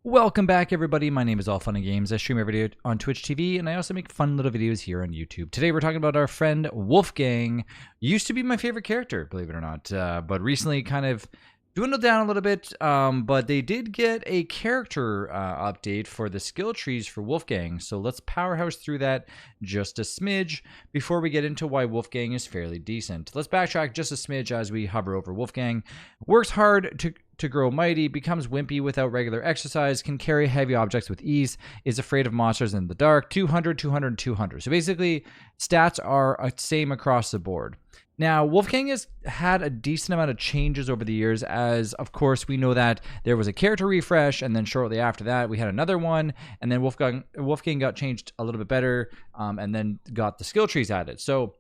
Welcome back, everybody. My name is All Fun and Games. I stream every day on Twitch TV, and I also make fun little videos here on YouTube. Today, we're talking about our friend Wolfgang. Used to be my favorite character, believe it or not, but recently kind of dwindled down a little bit. But they did get a character update for the skill trees for Wolfgang, so let's powerhouse through that just a smidge before we get into why Wolfgang is fairly decent. Let's backtrack just a smidge as we hover over Wolfgang. Works hard to grow mighty, becomes wimpy without regular exercise, can carry heavy objects with ease, is afraid of monsters in the dark, 200, 200, 200. So basically, stats are the same across the board. Now, Wolfgang has had a decent amount of changes over the years, as, of course, we know that there was a character refresh, and then shortly after that, we had another one, and then Wolfgang got changed a little bit better, and then got the skill trees added. So,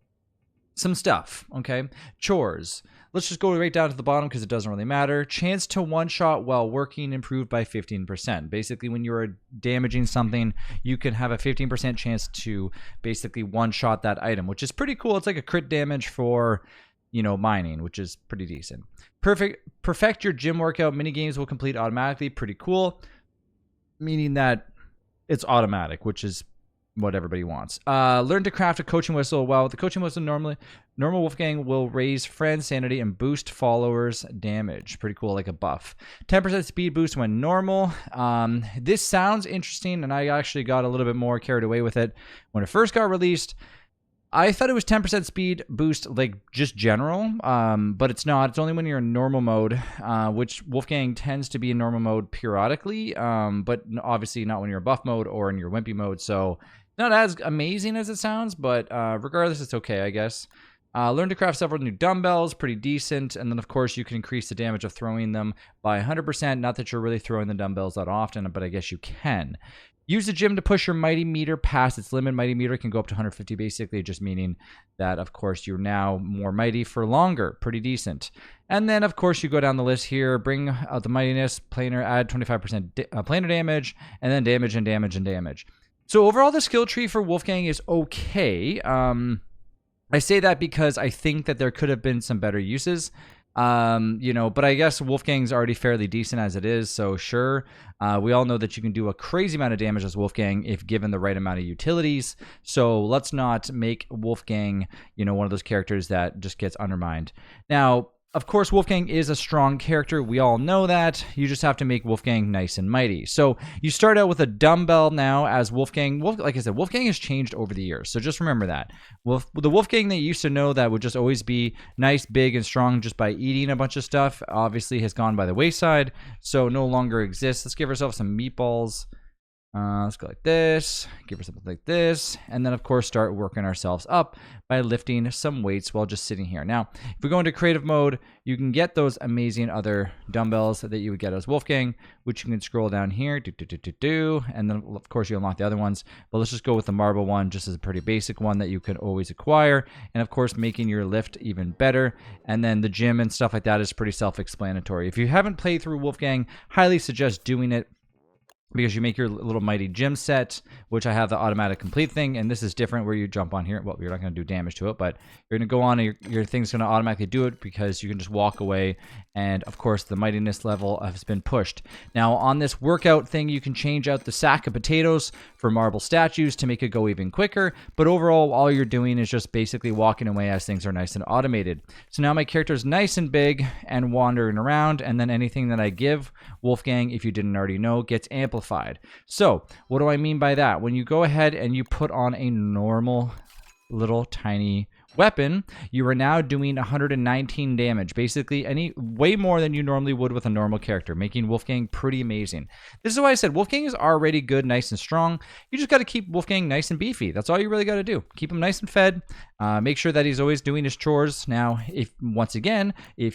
some stuff, okay? Chores. Let's just go right down to the bottom because it doesn't really matter. Chance to one-shot while working improved by 15%. Basically, when you're damaging something, you can have a 15% chance to basically one-shot that item, which is pretty cool. It's like a crit damage for, mining, which is pretty decent. Perfect your gym workout. Minigames will complete automatically. Pretty cool. Meaning that it's automatic, which is what everybody wants. Learn to craft a coaching whistle. Well, with the coaching whistle, normal Wolfgang will raise friend sanity and boost followers damage. Pretty cool, like a buff. 10% speed boost when normal. This sounds interesting, and I actually got a little bit more carried away with it. When it first got released, I thought it was 10% speed boost, like just general, but it's not. It's only when you're in normal mode, which Wolfgang tends to be in normal mode periodically, but obviously not when you're in buff mode or in your wimpy mode. So not as amazing as it sounds, but regardless, it's okay, I guess. Learn to craft several new dumbbells, pretty decent. And then, of course, you can increase the damage of throwing them by 100%. Not that you're really throwing the dumbbells that often, but I guess you can. Use the gym to push your mighty meter past its limit. Mighty meter can go up to 150, basically, just meaning that, of course, you're now more mighty for longer. Pretty decent. And then, of course, you go down the list here. Bring out the mightiness, planar, add 25% planar damage, and then damage and damage and damage. So overall, the skill tree for Wolfgang is okay. I say that because I think that there could have been some better uses. But I guess Wolfgang's already fairly decent as it is, so sure. We all know that you can do a crazy amount of damage as Wolfgang if given the right amount of utilities. So let's not make Wolfgang, one of those characters that just gets undermined. Now, of course, Wolfgang is a strong character. We all know that. You just have to make Wolfgang nice and mighty. So you start out with a dumbbell now as Wolfgang. Like I said, Wolfgang has changed over the years. So just remember that. The Wolfgang that you used to know that would just always be nice, big, and strong just by eating a bunch of stuff obviously has gone by the wayside. So no longer exists. Let's give ourselves some meatballs. Let's go like this, give her something like this, and then, of course, start working ourselves up by lifting some weights while just sitting here. Now, if we go into creative mode, you can get those amazing other dumbbells that you would get as Wolfgang, which you can scroll down here, and then, of course, you unlock the other ones. But let's just go with the marble one, just as a pretty basic one that you can always acquire, and, of course, making your lift even better. And then the gym and stuff like that is pretty self-explanatory. If you haven't played through Wolfgang, highly suggest doing it, because you make your little mighty gym set, which I have the automatic complete thing, and this is different where you jump on here. Well, you're not going to do damage to it, but you're going to go on and your thing's going to automatically do it because you can just walk away, and of course the mightiness level has been pushed. Now on this workout thing, you can change out the sack of potatoes for marble statues to make it go even quicker, but overall all you're doing is just basically walking away as things are nice and automated. So now my character is nice and big and wandering around, and then anything that I give Wolfgang, if you didn't already know, gets amplified. So what do I mean by that? When you go ahead and you put on a normal little tiny weapon, you are now doing 119 damage, basically way more than you normally would with a normal character, making Wolfgang pretty amazing. This is why I said Wolfgang is already good, nice and strong. You just got to keep Wolfgang nice and beefy. That's all you really got to do. Keep him nice and fed. Make sure that he's always doing his chores. Now, if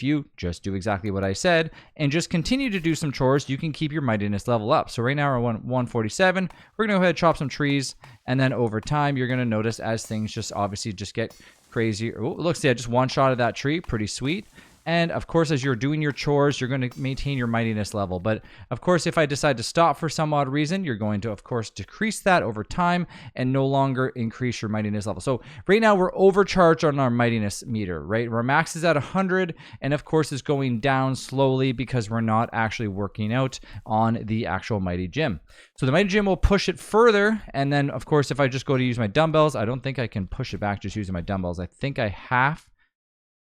you just do exactly what I said and just continue to do some chores, you can keep your mightiness level up. So right now we're at 147. We're going to go ahead and chop some trees, and then over time you're going to notice as things just obviously just get crazy. Oh, looks, yeah, just one shot of that tree. Pretty sweet. And of course, as you're doing your chores, you're going to maintain your mightiness level. But of course, if I decide to stop for some odd reason, you're going to, of course, decrease that over time and no longer increase your mightiness level. So right now we're overcharged on our mightiness meter, right? Our max is at 100, and of course it's going down slowly because we're not actually working out on the actual mighty gym. So the mighty gym will push it further, and then of course if I just go to use my dumbbells, I don't think I can push it back just using my dumbbells. I think I have.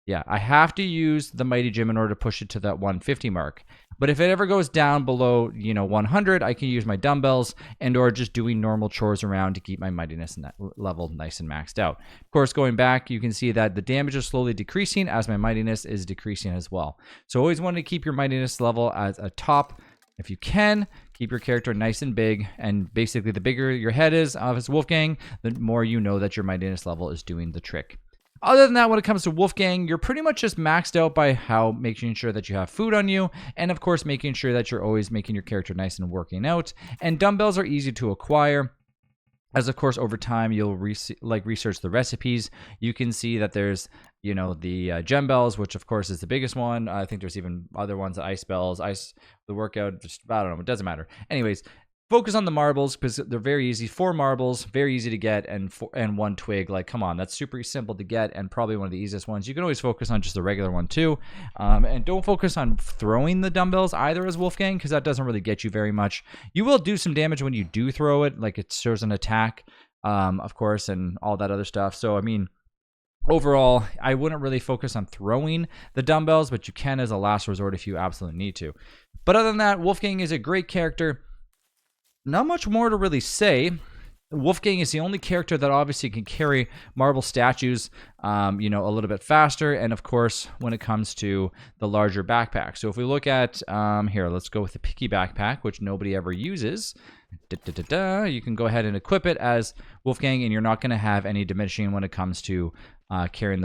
Yeah, I have to use the mighty gym in order to push it to that 150 mark. But if it ever goes down below, 100, I can use my dumbbells and or just doing normal chores around to keep my mightiness level nice and maxed out. Of course, going back, you can see that the damage is slowly decreasing as my mightiness is decreasing as well. So always want to keep your mightiness level as a top. If you can, keep your character nice and big, and basically the bigger your head is as Wolfgang, the more you know that your mightiness level is doing the trick. Other than that, when it comes to Wolfgang, you're pretty much just maxed out by making sure that you have food on you, and of course making sure that you're always making your character nice and working out. And dumbbells are easy to acquire. As of course, over time, you'll research the recipes. You can see that there's, the gem bells, which of course is the biggest one. I think there's even other ones, ice bells, the workout, just, I don't know, it doesn't matter. Anyways, focus on the marbles because they're very easy. 4 marbles, very easy to get, and 1 twig. Like, come on, that's super simple to get and probably one of the easiest ones. You can always focus on just the regular one too. And don't focus on throwing the dumbbells either as Wolfgang because that doesn't really get you very much. You will do some damage when you do throw it, like it shows an attack, of course, and all that other stuff. So, I mean, overall, I wouldn't really focus on throwing the dumbbells, but you can as a last resort if you absolutely need to. But other than that, Wolfgang is a great character. Not much more to really say. Wolfgang is the only character that obviously can carry marble statues, a little bit faster. And of course, when it comes to the larger backpack. So if we look at, here, let's go with the picky backpack, which nobody ever uses. You can go ahead and equip it as Wolfgang, and you're not going to have any diminishing when it comes to carrying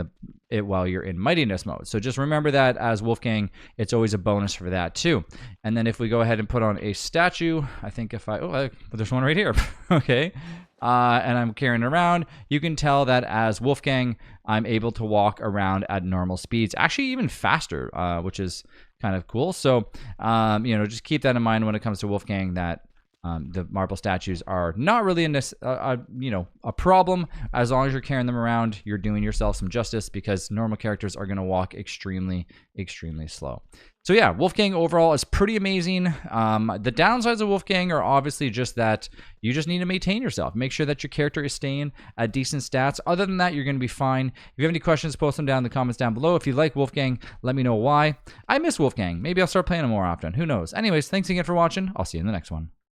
it while you're in mightiness mode. So just remember that as Wolfgang, it's always a bonus for that too. And then if we go ahead and put on a statue, I think if there's one right here. Okay. And I'm carrying it around, you can tell that as Wolfgang, I'm able to walk around at normal speeds, actually even faster, which is kind of cool. So, just keep that in mind when it comes to Wolfgang, that the marble statues are not really a problem. As long as you're carrying them around, you're doing yourself some justice because normal characters are going to walk extremely, extremely slow. So yeah, Wolfgang overall is pretty amazing. The downsides of Wolfgang are obviously just that you just need to maintain yourself. Make sure that your character is staying at decent stats. Other than that, you're going to be fine. If you have any questions, post them down in the comments down below. If you like Wolfgang, let me know why. I miss Wolfgang. Maybe I'll start playing him more often. Who knows? Anyways, thanks again for watching. I'll see you in the next one.